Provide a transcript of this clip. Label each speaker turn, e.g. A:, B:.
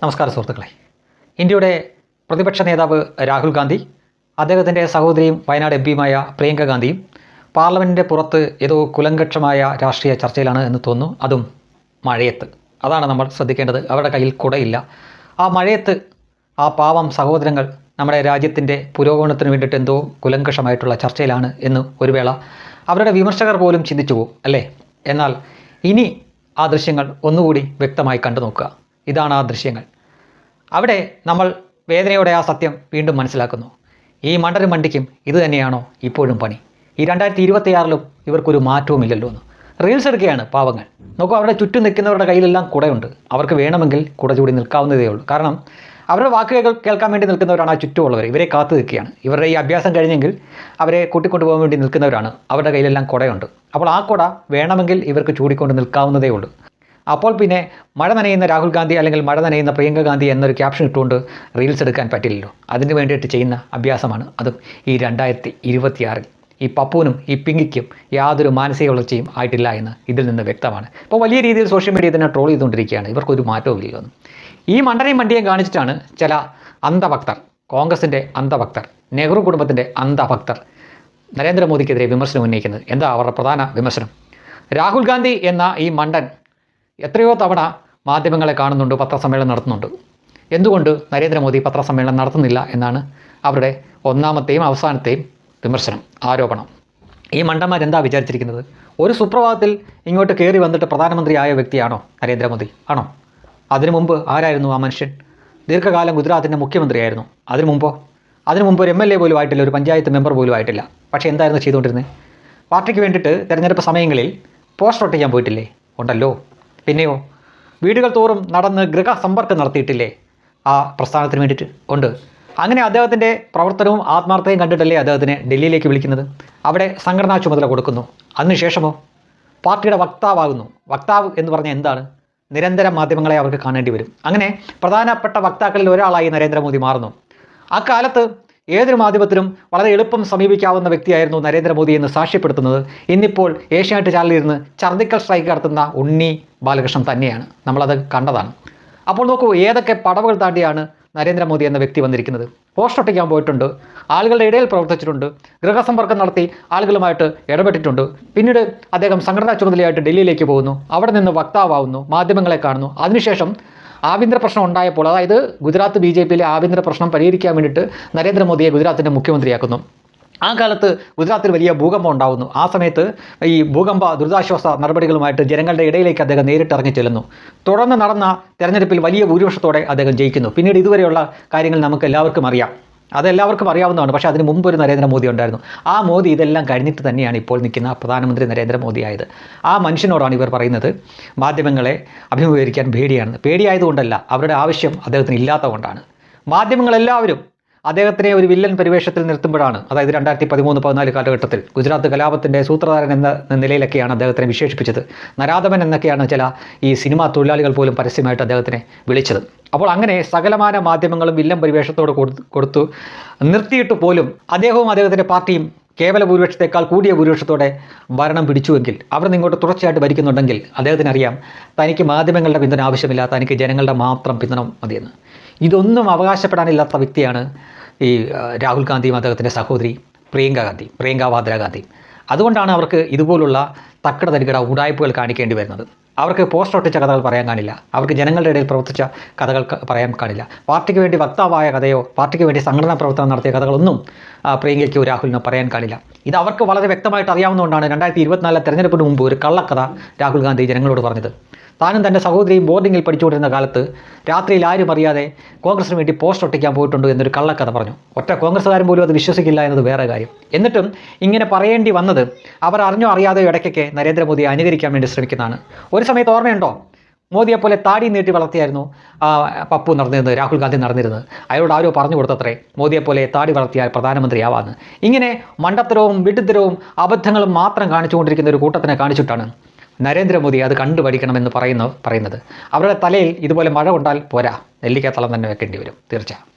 A: നമസ്കാരം സുഹൃത്തുക്കളെ. ഇന്ത്യയുടെ പ്രതിപക്ഷ നേതാവ് രാഹുൽ ഗാന്ധി, അദ്ദേഹത്തിൻ്റെ സഹോദരിയും വയനാട് എംപിയുമായ പ്രിയങ്ക ഗാന്ധിയും പാർലമെൻറ്റിൻ്റെ പുറത്ത് ഏതോ കുലങ്കക്ഷമായ രാഷ്ട്രീയ ചർച്ചയിലാണ് എന്ന് തോന്നുന്നു. അതും മഴയത്ത്. അതാണ് നമ്മൾ ശ്രദ്ധിക്കേണ്ടത്. അവരുടെ കയ്യിൽ കുടയില്ല. ആ മഴയത്ത് ആ പാവം സഹോദരങ്ങൾ നമ്മുടെ രാജ്യത്തിൻ്റെ പുരോഗമനത്തിന് വേണ്ടിയിട്ട് എന്തോ കുലങ്കഷമായിട്ടുള്ള ചർച്ചയിലാണ് എന്ന് ഒരു വേള അവരുടെ വിമർശകർ പോലും ചിന്തിച്ചു പോകും അല്ലേ. എന്നാൽ ഇനി ആ ദൃശ്യങ്ങൾ ഒന്നുകൂടി വ്യക്തമായി കണ്ടു നോക്കുക. ഇതാണ് ആ ദൃശ്യങ്ങൾ. അവിടെ നമ്മൾ വേദനയോടെ ആ സത്യം വീണ്ടും മനസ്സിലാക്കുന്നു. ഈ മണ്ടനും മണ്ടിക്കും ഇത് തന്നെയാണോ ഇപ്പോഴും പണി? ഈ 2026 ഇവർക്കൊരു മാറ്റവുമില്ലല്ലോ എന്ന് റീൽസ് എടുക്കുകയാണ് പാവങ്ങൾ. നോക്കൂ, അവരുടെ ചുറ്റും നിൽക്കുന്നവരുടെ കയ്യിലെല്ലാം കുടയുണ്ട്. അവർക്ക് വേണമെങ്കിൽ കുട ചൂടി നിൽക്കാവുന്നതേ ഉള്ളൂ. കാരണം അവരുടെ വാക്കുകൾ കേൾക്കാൻ വേണ്ടി നിൽക്കുന്നവരാണ് ആ ചുറ്റുമുള്ളവർ. ഇവരെ കാത്തു നിൽക്കുകയാണ്. ഇവരുടെ ഈ അഭ്യാസം കഴിഞ്ഞെങ്കിൽ അവരെ കൂട്ടിക്കൊണ്ടുപോകാൻ വേണ്ടി നിൽക്കുന്നവരാണ്. അവരുടെ കയ്യിലെല്ലാം കുടയുണ്ട്. അപ്പോൾ ആ കുട വേണമെങ്കിൽ ഇവർക്ക് ചൂടിക്കൊണ്ട് നിൽക്കാവുന്നതേ ഉള്ളൂ. അപ്പോൾ പിന്നെ മഴ നനയുന്ന രാഹുൽ ഗാന്ധി അല്ലെങ്കിൽ മഴ നനയുന്ന പ്രിയങ്ക ഗാന്ധി എന്നൊരു ക്യാപ്ഷൻ ഇട്ടുകൊണ്ട് റീൽസ് എടുക്കാൻ പറ്റില്ലല്ലോ. അതിന് വേണ്ടിയിട്ട് ചെയ്യുന്ന അഭ്യാസമാണ്. അതും ഈ 2026 ഈ പപ്പുവിനും ഈ പിങ്കിക്കും യാതൊരു മാനസിക വളർച്ചയും ആയിട്ടില്ല എന്ന് ഇതിൽ നിന്ന് വ്യക്തമാണ്. ഇപ്പോൾ വലിയ രീതിയിൽ സോഷ്യൽ മീഡിയ തന്നെ ട്രോൾ ചെയ്തുകൊണ്ടിരിക്കുകയാണ്. ഇവർക്കൊരു മാറ്റവും ഇല്ലല്ലോ. ഈ മണ്ടനെയും മണ്ടിയും കാണിച്ചിട്ടാണ് ചില അന്ധഭക്തർ, കോൺഗ്രസിൻ്റെ അന്ധഭക്തർ, നെഹ്റു കുടുംബത്തിൻ്റെ അന്ധഭക്തർ നരേന്ദ്രമോദിക്കെതിരെ വിമർശനം ഉന്നയിക്കുന്നത്. എന്താ അവരുടെ പ്രധാന വിമർശനം? രാഹുൽ ഗാന്ധി എന്ന ഈ മണ്ടൻ എത്രയോ തവണ മാധ്യമങ്ങളെ കാണുന്നുണ്ട്, പത്രസമ്മേളനം നടത്തുന്നുണ്ട്. എന്തുകൊണ്ട് നരേന്ദ്രമോദി പത്രസമ്മേളനം നടത്തുന്നില്ല എന്നാണ് അവരുടെ ഒന്നാമത്തെയും അവസാനത്തെയും വിമർശനം, ആരോപണം. ഈ മണ്ടന്മാരെന്താ വിചാരിച്ചിരിക്കുന്നത്? ഒരു സുപ്രഭാതത്തിൽ ഇങ്ങോട്ട് കയറി വന്നിട്ട് പ്രധാനമന്ത്രിയായ വ്യക്തിയാണോ നരേന്ദ്രമോദി? ആണോ? അതിനു മുമ്പ് ആരായിരുന്നു ആ മനുഷ്യൻ? ദീർഘകാലം ഗുജറാത്തിൻ്റെ മുഖ്യമന്ത്രിയായിരുന്നു. അതിനു മുമ്പ് ഒരു MLA പോലും ആയിട്ടില്ല, ഒരു പഞ്ചായത്ത് മെമ്പർ പോലും ആയിട്ടില്ല. പക്ഷേ എന്തായിരുന്നു ചെയ്തുകൊണ്ടിരുന്നത്? പാർട്ടിക്ക് വേണ്ടിയിട്ട് തെരഞ്ഞെടുപ്പ് സമയങ്ങളിൽ പോസ്റ്റർ ഒട്ടിക്കാൻ പോയിട്ടില്ലേ? ഉണ്ടല്ലോ. പിന്നെയോ വീടുകൾ തോറും നടന്ന് ഗൃഹസമ്പർക്കം നടത്തിയിട്ടില്ലേ? ആ പ്രസ്ഥാനത്തിന് വേണ്ടിയിട്ട് ഉണ്ട്. അങ്ങനെ അദ്ദേഹത്തിൻ്റെ പ്രവർത്തനവും ആത്മാർത്ഥതയും കണ്ടിട്ടല്ലേ അദ്ദേഹത്തിനെ ഡൽഹിയിലേക്ക് വിളിക്കുന്നത്. അവിടെ സംഘടനാ ചുമതല കൊടുക്കുന്നു. അതിനുശേഷമോ പാർട്ടിയുടെ വക്താവാകുന്നു. വക്താവ് എന്ന് പറഞ്ഞാൽ എന്താണ്? നിരന്തരം മാധ്യമങ്ങളെ അവർക്ക് കാണേണ്ടി വരും. അങ്ങനെ പ്രധാനപ്പെട്ട വക്താക്കളിൽ ഒരാളായി നരേന്ദ്രമോദി മാറുന്നു. അക്കാലത്ത് ഏതൊരു മാധ്യമത്തിനും വളരെ എളുപ്പം സമീപിക്കാവുന്ന വ്യക്തിയായിരുന്നു നരേന്ദ്രമോദി എന്ന് സാക്ഷ്യപ്പെടുത്തുന്നത് ഇന്നിപ്പോൾ ഏഷ്യാനെറ്റ് ചാനലിലിരുന്ന് ഛർദിക്കൽ സ്ട്രൈക്ക് നടത്തുന്ന ഉണ്ണി ബാലകൃഷ്ണൻ തന്നെയാണ്. നമ്മളത് കണ്ടതാണ്. അപ്പോൾ നോക്കൂ, ഏതൊക്കെ പടവുകൾ താണ്ടിയാണ് നരേന്ദ്രമോദി എന്ന വ്യക്തി വന്നിരിക്കുന്നത്. പോസ്റ്റർ ഒട്ടിക്കാൻ പോയിട്ടുണ്ട്, ആളുകളുടെ ഇടയിൽ പ്രവർത്തിച്ചിട്ടുണ്ട്, ഗൃഹസമ്പർക്കം നടത്തി ആളുകളുമായിട്ട് ഇടപെട്ടിട്ടുണ്ട്. പിന്നീട് അദ്ദേഹം സംഘടനാ ചുമതലയായിട്ട് ഡൽഹിയിലേക്ക് പോകുന്നു. അവിടെ നിന്ന് വക്താവാകുന്നു, മാധ്യമങ്ങളെ കാണുന്നു. അതിനുശേഷം ആഭ്യന്തര പ്രശ്നം ഉണ്ടായപ്പോൾ, അതായത് ഗുജറാത്ത് BJPയിലെ ആഭ്യന്തര പ്രശ്നം പരിഹരിക്കാൻ വേണ്ടിയിട്ട് നരേന്ദ്രമോദിയെ ഗുജറാത്തിൻ്റെ മുഖ്യമന്ത്രിയാക്കുന്നു. ആ കാലത്ത് ഗുജറാത്തിൽ വലിയ ഭൂകമ്പം ഉണ്ടാകുന്നു. ആ സമയത്ത് ഈ ഭൂകമ്പ ദുരിതാശ്വാസ നടപടികളുമായിട്ട് ജനങ്ങളുടെ ഇടയിലേക്ക് അദ്ദേഹം നേരിട്ട് ഇറങ്ങി ചെല്ലുന്നു. തുടർന്ന് നടന്ന തെരഞ്ഞെടുപ്പിൽ വലിയ ഭൂരിപക്ഷത്തോടെ അദ്ദേഹം ജയിക്കുന്നു. പിന്നീട് ഇതുവരെയുള്ള കാര്യങ്ങൾ നമുക്ക് എല്ലാവർക്കും അറിയാം. അതെല്ലാവർക്കും അറിയാവുന്നതാണ്. പക്ഷേ അതിന് മുമ്പ് ഒരു നരേന്ദ്രമോദി ഉണ്ടായിരുന്നു. ആ മോദി ഇതെല്ലാം കഴിഞ്ഞിട്ട് തന്നെയാണ് ഇപ്പോൾ നിൽക്കുന്ന പ്രധാനമന്ത്രി നരേന്ദ്രമോദി ആയത്. ആ മനുഷ്യനോടാണ് ഇവർ പറയുന്നത് മാധ്യമങ്ങളെ അഭിമുഖീകരിക്കാൻ പേടിയായതുകൊണ്ടല്ല, അവരുടെ ആവശ്യം അദ്ദേഹത്തിന് ഇല്ലാത്തതുകൊണ്ടാണ്. മാധ്യമങ്ങളെല്ലാവരും അദ്ദേഹത്തിനെ ഒരു വില്ലൻ പരിവേഷത്തിൽ നിർത്തുമ്പോഴാണ്, അതായത് 2013-14 കാലഘട്ടത്തിൽ ഗുജറാത്ത് കലാപത്തിൻ്റെ സൂത്രധാരൻ എന്ന നിലയിലൊക്കെയാണ് അദ്ദേഹത്തിനെ വിശേഷിപ്പിച്ചത്. നരാധമൻ എന്നൊക്കെയാണ് ചില ഈ സിനിമാ തൊഴിലാളികൾ പോലും പരസ്യമായിട്ട് അദ്ദേഹത്തിനെ വിളിച്ചത്. അപ്പോൾ അങ്ങനെ സകലമാന മാധ്യമങ്ങളും വില്ലൻ പരിവേഷത്തോട് കൊടുത്തു നിർത്തിയിട്ട് പോലും അദ്ദേഹവും അദ്ദേഹത്തിൻ്റെ പാർട്ടിയും കേവല ഭൂരിപക്ഷത്തേക്കാൾ കൂടിയ ഭൂരിപക്ഷത്തോടെ ഭരണം പിടിച്ചുവെങ്കിൽ, അവർ നിങ്ങോട്ട് തുടർച്ചയായിട്ട് ഭരിക്കുന്നുണ്ടെങ്കിൽ അദ്ദേഹത്തിനറിയാം തനിക്ക് മാധ്യമങ്ങളുടെ പിന്തുണ ആവശ്യമില്ല, തനിക്ക് ജനങ്ങളുടെ മാത്രം പിന്തുണ മതിയെന്ന്. ഇതൊന്നും അവകാശപ്പെടാനില്ലാത്ത വ്യക്തിയാണ് ഈ രാഹുൽ ഗാന്ധിയും അദ്ദേഹത്തിൻ്റെ സഹോദരി പ്രിയങ്ക വാദ്ര ഗാന്ധിയും. അതുകൊണ്ടാണ് അവർക്ക് ഇതുപോലുള്ള തക്കട തരികട ഉടായ്പകൾ കാണിക്കേണ്ടി വരുന്നത്. അവർക്ക് പോസ്റ്റർ ഒട്ടിച്ച കഥകൾ പറയാൻ കാണില്ല. അവർക്ക് ജനങ്ങളുടെ ഇടയിൽ പ്രവർത്തിച്ച കഥകൾ പറയാൻ കാണില്ല. പാർട്ടിക്ക് വേണ്ടി വക്താവായ കഥയോ പാർട്ടിക്ക് വേണ്ടി സംഘടനാ പ്രവർത്തനം നടത്തിയ കഥകളൊന്നും പ്രിയങ്കയ്ക്കോ രാഹുലിനോ പറയാൻ കാണില്ല. ഇത് അവർക്ക് വളരെ വ്യക്തമായിട്ട് അറിയാവുന്നതുകൊണ്ടാണ് 2024 തെരഞ്ഞെടുപ്പിന് മുമ്പ് ഒരു കള്ളക്കഥ രാഹുൽ ഗാന്ധി ജനങ്ങളോട് പറഞ്ഞത്. താനും തൻ്റെ സഹോദരിയും ബോർഡിങ്ങിൽ പഠിച്ചുകൊണ്ടിരുന്ന കാലത്ത് രാത്രിയിൽ ആരും അറിയാതെ കോൺഗ്രസിന് വേണ്ടി പോസ്റ്റർ ഒട്ടിക്കാൻ പോയിട്ടുണ്ട് എന്നൊരു കള്ളക്കഥ പറഞ്ഞു. ഒറ്റ കോൺഗ്രസ്സുകാരും പോലും അത് വിശ്വസിക്കില്ല എന്നത് വേറെ കാര്യം. എന്നിട്ടും ഇങ്ങനെ പറയേണ്ടി വന്നത് അവർ അറിഞ്ഞോ അറിയാതെയോ ഇടയ്ക്കൊക്കെ നരേന്ദ്രമോദിയെ അനുകരിക്കാൻ വേണ്ടി ശ്രമിക്കുന്നതാണ്. ഒരു സമയത്ത് ഓർമ്മയുണ്ടോ, മോദിയെപ്പോലെ താടി നീട്ടി വളർത്തിയായിരുന്നു പപ്പു നടന്നിരുന്നത്, രാഹുൽ ഗാന്ധി നടന്നിരുന്നത്. അയാളോട് ആരോ പറഞ്ഞു കൊടുത്തത്രേ പറയുമ്പോൾ താടി വളർത്തിയാൽ പ്രധാനമന്ത്രിയാവാന്ന്. ഇങ്ങനെ മണ്ടത്തരവും വിഡ്ഢിത്തരവും അബദ്ധങ്ങളും മാത്രം കാണിച്ചുകൊണ്ടിരിക്കുന്ന ഒരു കൂട്ടത്തിനെ കാണിച്ചിട്ടാണ് നരേന്ദ്രമോദി അത് കണ്ടുപഠിക്കണമെന്ന് പറയുന്നത്. അവരുടെ തലയിൽ ഇതുപോലെ മഴ കൊണ്ടാൽ പോരാ, നെല്ലിക്കാത്തളം തന്നെ വെക്കേണ്ടി വരും തീർച്ചയായും.